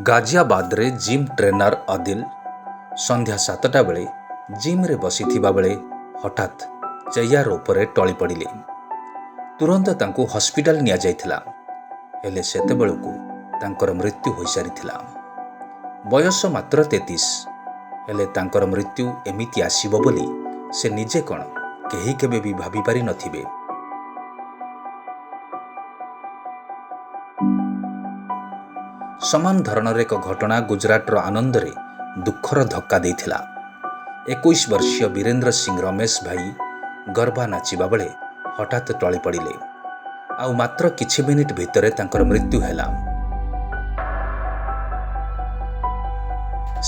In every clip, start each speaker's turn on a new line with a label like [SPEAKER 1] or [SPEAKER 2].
[SPEAKER 1] ଗାଜିଆବାଦରେ gym ଟ୍ରେନର ଅଦିଲ ସନ୍ଧ୍ୟା 7ଟା ବେଳେ ଜିମ୍ରେ ବସିଥିବା ବେଳେ ହଠାତ୍ ଚେୟାର ଉପରେ ଟଳି ପଡ଼ିଲେ। ତୁରନ୍ତ ତାଙ୍କୁ ହସ୍ପିଟାଲ ନିଆଯାଇଥିଲା। ହେଲେ ସେତେବେଳକୁ ତାଙ୍କର ମୃତ୍ୟୁ ହୋଇସାରିଥିଲା। ବୟସ ମାତ୍ର 33। ହେଲେ ତାଙ୍କର ମୃତ୍ୟୁ ଏମିତି ଆସିବ ବୋଲି ସେ ନିଜେ କ'ଣ କେହି କେବେ ବି ଭାବିପାରି ନଥିବେ। ସମାନ ଧରଣର ଏକ ଘଟଣା ଗୁଜରାଟର ଆନନ୍ଦରେ ଦୁଃଖର ଧକ୍କା ଦେଇଥିଲା। 21 ବର୍ଷୀୟ ବୀରେନ୍ଦ୍ର ସିଂ ରମେଶ ଭାଇ ଗର୍ବା ନାଚିବା ବେଳେ ହଠାତ୍ ଟଳି ପଡ଼ିଲେ। ଆଉ ମାତ୍ର କିଛି ମିନିଟ୍ ଭିତରେ ତାଙ୍କର ମୃତ୍ୟୁ ହେଲା।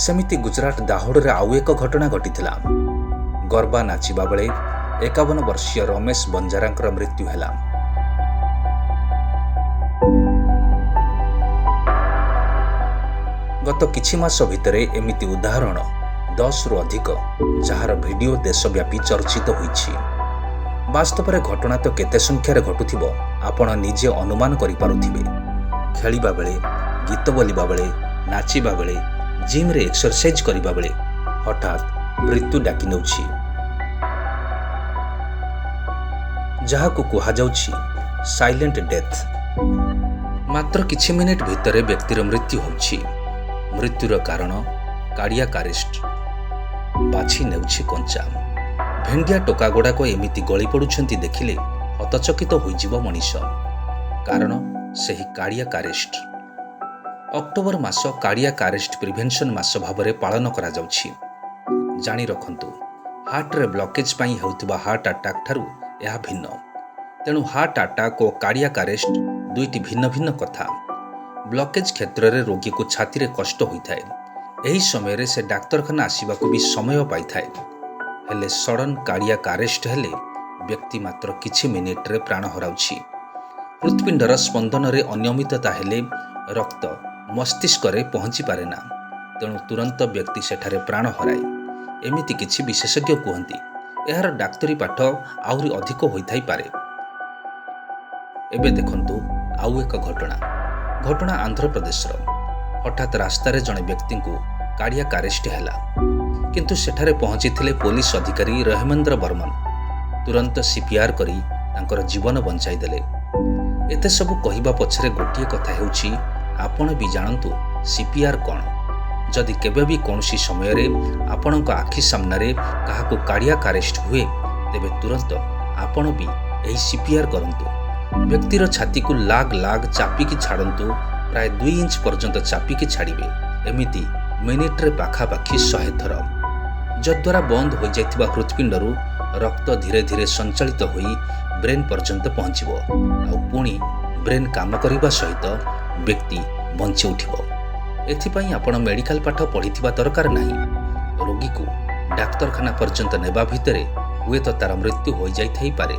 [SPEAKER 1] ସେମିତି ଗୁଜରାଟ ଦାହୋଡ଼ରେ ଆଉ ଏକ ଘଟଣା ଘଟିଥିଲା। ଗର୍ବା ନାଚିବା ବେଳେ 51 ବର୍ଷୀୟ ରମେଶ ବଞ୍ଜାରାଙ୍କର ମୃତ୍ୟୁ ହେଲା। ଗତ କିଛି ମାସ ଭିତରେ ଏମିତି ଉଦାହରଣ 10ରୁ ଅଧିକ, ଯାହାର ଭିଡ଼ିଓ ଦେଶବ୍ୟାପୀ ଚର୍ଚ୍ଚିତ ହୋଇଛି। ବାସ୍ତବରେ ଘଟଣା ତ କେତେ ସଂଖ୍ୟାରେ ଘଟୁଥିବ ଆପଣ ନିଜେ ଅନୁମାନ କରିପାରୁଥିବେ। ଖେଳିବା ବେଳେ, ଗୀତ ବୋଲିବା ବେଳେ, ନାଚିବା ବେଳେ, ଜିମ୍ରେ ଏକ୍ସରସାଇଜ୍ କରିବା ବେଳେ ହଠାତ୍ ମୃତ୍ୟୁ ଡାକି ନେଉଛି, ଯାହାକୁ କୁହାଯାଉଛି ସାଇଲେଣ୍ଟ ଡେଥ୍। ମାତ୍ର କିଛି ମିନିଟ୍ ଭିତରେ ବ୍ୟକ୍ତିର ମୃତ୍ୟୁ ହେଉଛି। ମୃତ୍ୟୁର କାରଣ କାର୍ଡ଼ିଆକ୍ ଆରେଷ୍ଟ। ବାଛି ନେଉଛି କଞ୍ଚା। ଭେଣ୍ଡିଆ ଟୋକା ଗୁଡ଼ାକ ଏମିତି ଗଳି ପଡ଼ୁଛନ୍ତି ଦେଖିଲେ ହତଚକିତ ହୋଇଯିବ ମଣିଷ। କାରଣ ସେହି କାର୍ଡ଼ିଆକ୍ ଆରେଷ୍ଟ। ଅକ୍ଟୋବର ମାସ କାର୍ଡ଼ିଆକ୍ ଆରେଷ୍ଟ ପ୍ରିଭେନ୍ସନ୍ ମାସ ଭାବରେ ପାଳନ କରାଯାଉଛି। ଜାଣି ରଖନ୍ତୁ, ହାର୍ଟରେ ବ୍ଲକେଜ୍ ପାଇଁ ହେଉଥିବା ହାର୍ଟ ଆଟାକ୍ ଠାରୁ ଏହା ଭିନ୍ନ। ତେଣୁ ହାର୍ଟ ଆଟାକ୍ ଓ କାର୍ଡ଼ିଆକ୍ ଆରେଷ୍ଟ ଦୁଇଟି ଭିନ୍ନ ଭିନ୍ନ କଥା। ବ୍ଲକେଜ୍ କ୍ଷେତ୍ରରେ ରୋଗୀକୁ ଛାତିରେ କଷ୍ଟ ହୋଇଥାଏ। ଏହି ସମୟରେ ସେ ଡାକ୍ତରଖାନା ଆସିବାକୁ ବି ସମୟ ପାଇଥାଏ। ହେଲେ ସଡନ୍ କାର୍ଡ଼ିଆକ୍ ଆରେଷ୍ଟ ହେଲେ ବ୍ୟକ୍ତି ମାତ୍ର କିଛି ମିନିଟ୍ରେ ପ୍ରାଣ ହରାଉଛି। ହୃତ୍ପିଣ୍ଡର ସ୍ପନ୍ଦନରେ ଅନିୟମିତତା ହେଲେ ରକ୍ତ ମସ୍ତିଷ୍କରେ ପହଞ୍ଚି ପାରେ ନା। ତେଣୁ ତୁରନ୍ତ ବ୍ୟକ୍ତି ସେଠାରେ ପ୍ରାଣ ହରାଏ। ଏମିତି କିଛି ବିଶେଷଜ୍ଞ କୁହନ୍ତି। ଏହାର ଡାକ୍ତରୀ ପାଠ ଆହୁରି ଅଧିକ ହୋଇଥାଇପାରେ। ଏବେ ଦେଖନ୍ତୁ ଆଉ ଏକ ଘଟଣା ଆନ୍ଧ୍ରପ୍ରଦେଶର। ହଠାତ୍ ରାସ୍ତାରେ ଜଣେ ବ୍ୟକ୍ତିଙ୍କୁ କାର୍ଡ଼ିଆକ୍ ଆରେଷ୍ଟ ହେଲା। କିନ୍ତୁ ସେଠାରେ ପହଞ୍ଚିଥିଲେ ପୋଲିସ ଅଧିକାରୀ ରହେମେନ୍ଦ୍ର ବର୍ମନ। ତୁରନ୍ତ ସିପିଆର୍ କରି ତାଙ୍କର ଜୀବନ ବଞ୍ଚାଇ ଦେଲେ। ଏତେ ସବୁ କହିବା ପଛରେ ଗୋଟିଏ କଥା ହେଉଛି, ଆପଣ ବି ଜାଣନ୍ତୁ ସିପିଆର୍ କ'ଣ। ଯଦି କେବେ ବି କୌଣସି ସମୟରେ ଆପଣଙ୍କ ଆଖି ସାମ୍ନାରେ କାହାକୁ କାର୍ଡ଼ିଆକ୍ ଆରେଷ୍ଟ ହୁଏ, ତେବେ ତୁରନ୍ତ ଆପଣ ବି ଏହି ସିପିଆର୍ କରନ୍ତୁ। ବ୍ୟକ୍ତିର ଛାତିକୁ ଲାଗ ଚାପିକି ଛାଡ଼ନ୍ତୁ। ପ୍ରାୟ 2 ଇଞ୍ଚ ପର୍ଯ୍ୟନ୍ତ ଚାପିକି ଛାଡ଼ିବେ। ଏମିତି ମିନିଟ୍ରେ ପାଖାପାଖି 100 ଥର। ଯଦ୍ୱାରା ବନ୍ଦ ହୋଇଯାଇଥିବା ହୃତ୍ପିଣ୍ଡରୁ ରକ୍ତ ଧୀରେ ଧୀରେ ସଞ୍ଚାଳିତ ହୋଇ ବ୍ରେନ୍ ପର୍ଯ୍ୟନ୍ତ ପହଞ୍ଚିବ। ଆଉ ପୁଣି ବ୍ରେନ୍ କାମ କରିବା ସହିତ ବ୍ୟକ୍ତି ବଞ୍ଚି ଉଠିବ। ଏଥିପାଇଁ ଆପଣ ମେଡ଼ିକାଲ ପାଠ ପଢ଼ିଥିବା ଦରକାର ନାହିଁ। ରୋଗୀକୁ ଡାକ୍ତରଖାନା ପର୍ଯ୍ୟନ୍ତ ନେବା ଭିତରେ ହୁଏତ ତାର ମୃତ୍ୟୁ ହୋଇଯାଇଥାଇପାରେ।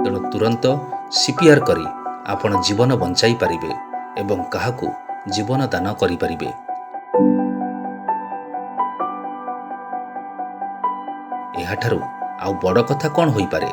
[SPEAKER 1] ତେଣୁ ତୁରନ୍ତ ସିପିଆର୍ କରି ଆପଣ ଜୀବନ ବଞ୍ଚାଇ ପାରିବେ ଏବଂ କାହାକୁ ଜୀବନ ଦାନ କରିପାରିବେ। ଏହାଠାରୁ ଆଉ ବଡ଼ କଥା କ'ଣ ହୋଇପାରେ?